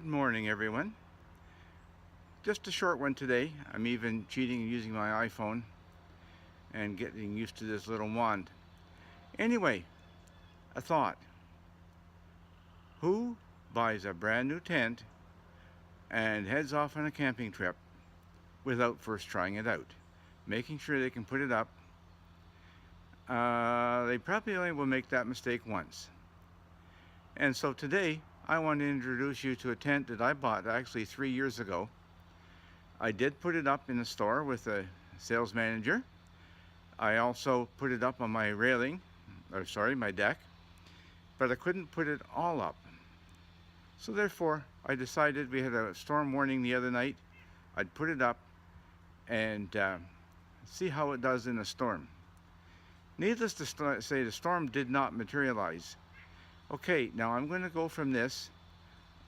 morning, everyone. Just a short one today. I'm even cheating and using my iPhone and getting used to this little wand. Anyway, a thought. Who buys a brand new tent and heads off on a camping trip without first trying it out, making sure they can put it up? They probably only will make that mistake once. And so today I want to introduce you to a tent that I bought actually 3 years ago. I did put it up in the store with a sales manager. I also put it up on my railing, my deck, but I couldn't put it all up. So therefore I decided, we had a storm warning the other night, I'd put it up and see how it does in a storm. Needless to say, the storm did not materialize. Okay, now I'm going to go from this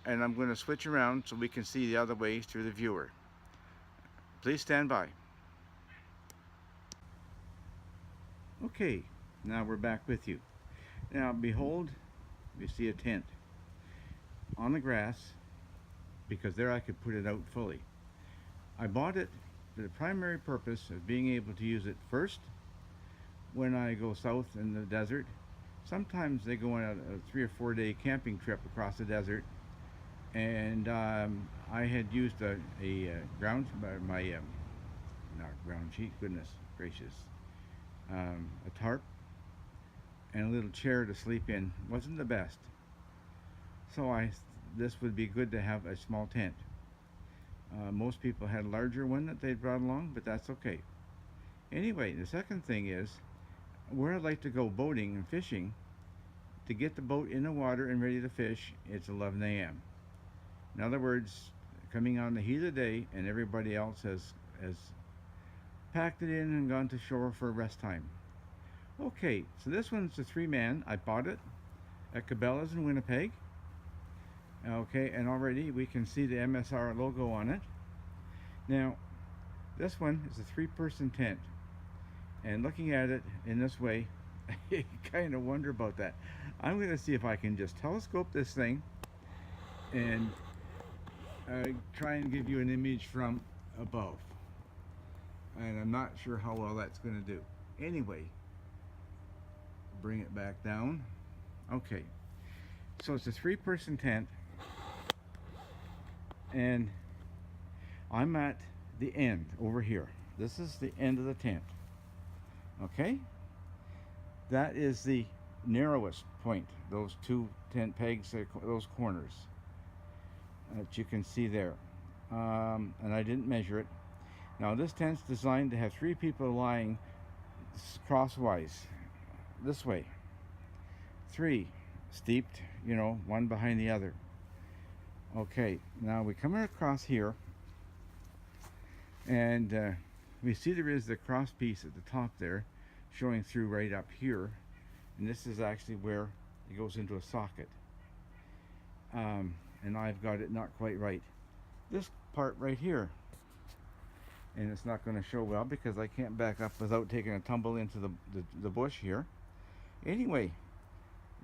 and I'm going to switch around so we can see the other way through the viewer. Please stand by. Okay, now we're back with you. Now behold, we see a tent on the grass, because there I could put it out fully. I bought it for the primary purpose of being able to use it first when I go south in the desert. Sometimes they go on a 3 or 4 day camping trip across the desert, and I had used a ground sheet, goodness gracious, a tarp and a little chair to sleep in. Wasn't the best, so this would be good to have a small tent. Most people had a larger one that they brought along, but that's okay. Anyway, the second thing is, where I'd like to go boating and fishing, to get the boat in the water and ready to fish, it's 11 a.m. In other words, coming on the heat of the day and everybody else has packed it in and gone to shore for rest time. Okay, so this one's a 3-man. I bought it at Cabela's in Winnipeg. Okay, and already we can see the MSR logo on it. Now, this one is a 3-person tent. And looking at it in this way, you kind of wonder about that. I'm going to see if I can just telescope this thing and try and give you an image from above. And I'm not sure how well that's going to do. Anyway, bring it back down. Okay, so it's a 3-person tent, and I'm at the end over here. This is the end of the tent. Okay, that is the narrowest point, those 2 tent pegs, those corners that you can see there, and I didn't measure it. Now this tent's designed to have 3 people lying crosswise this way, 3 steeped, you know, one behind the other. Okay, now we come across here, and we see there is the cross piece at the top there showing through right up here, and this is actually where it goes into a socket, and I've got it not quite right, this part right here, and it's not going to show well because I can't back up without taking a tumble into the bush here. Anyway,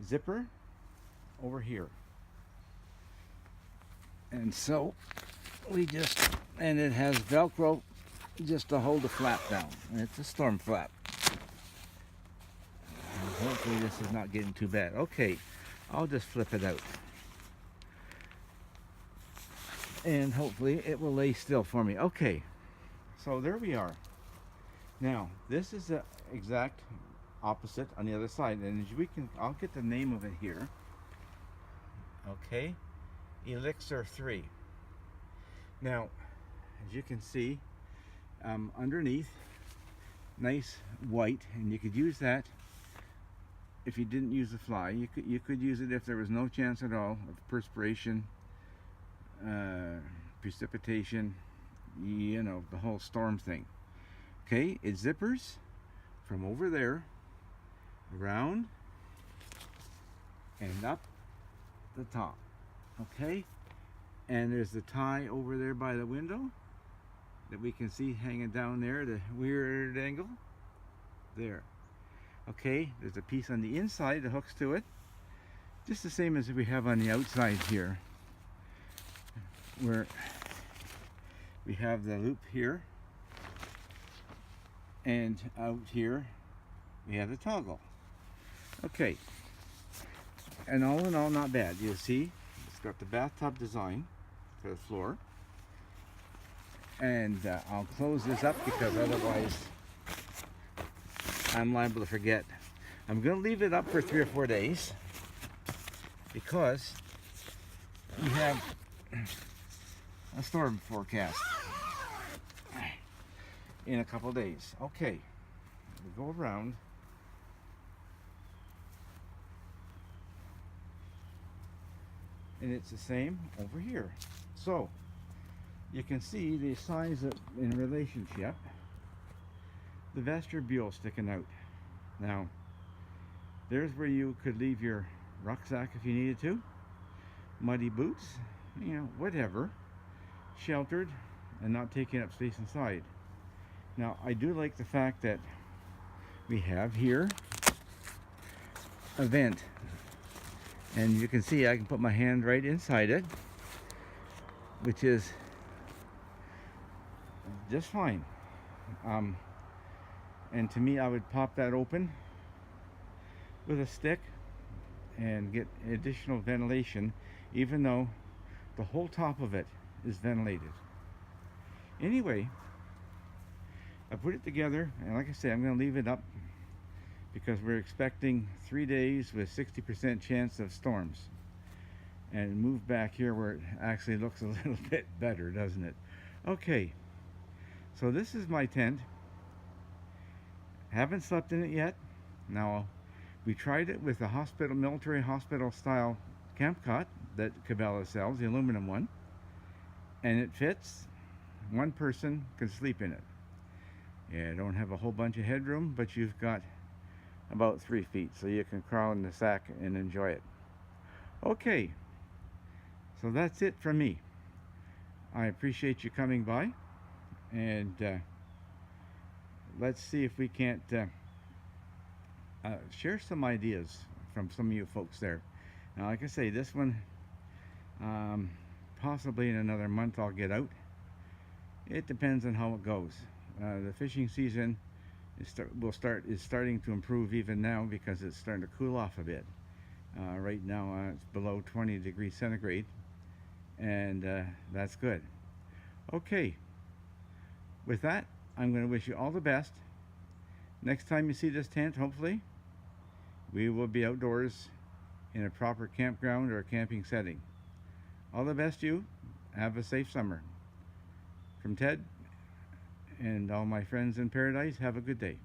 zipper over here, and so and it has Velcro just to hold the flap down, and it's a storm flap. And hopefully this is not getting too bad. Okay, I'll just flip it out, and hopefully it will lay still for me. Okay, so there we are. Now this is the exact opposite on the other side, and as I'll get the name of it here. Okay, Elixir 3. Now, as you can see, underneath, nice white, and you could use that if you didn't use the fly. You could use it if there was no chance at all of perspiration, precipitation, you know, the whole storm thing. Okay, it zippers from over there around and up the top. Okay, and there's the tie over there by the window that we can see hanging down there at a weird angle there. Okay, there's a piece on the inside that hooks to it, just the same as we have on the outside here. where we have the loop here, and out here we have the toggle. Okay, and all in all, not bad. You see, it's got the bathtub design for the floor, and I'll close this up because otherwise I'm liable to forget. I'm going to leave it up for 3 or 4 days because we have a storm forecast in a couple days. Okay, we go around. And it's the same over here. So you can see the size of, in relationship, the vestibule sticking out. Now, there's where you could leave your rucksack if you needed to, muddy boots, you know, whatever, sheltered and not taking up space inside. Now, I do like the fact that we have here a vent, and you can see I can put my hand right inside it, which is just fine. And to me, I would pop that open with a stick and get additional ventilation, even though the whole top of it is ventilated. Anyway, I put it together, and like I say, I'm going to leave it up because we're expecting 3 days with 60% chance of storms, and move back here where it actually looks a little bit better, doesn't it? Okay, so this is my tent. Haven't slept in it yet. Now, we tried it with the hospital, military hospital style camp cot that Cabela sells, the aluminum one, and it fits. One person can sleep in it. Yeah, don't have a whole bunch of headroom, but you've got about 3 feet, so you can crawl in the sack and enjoy it. Okay, so that's it from me. I appreciate you coming by, and let's see if we can't share some ideas from some of you folks there. Now, like I say, this one, possibly in another month I'll get out. It depends on how it goes. The fishing season is starting to improve even now because it's starting to cool off a bit. Right now it's below 20 degrees centigrade, and that's good. Okay, with that, I'm going to wish you all the best. Next time you see this tent, hopefully, we will be outdoors in a proper campground or a camping setting. All the best to you. Have a safe summer. From Ted and all my friends in paradise, have a good day.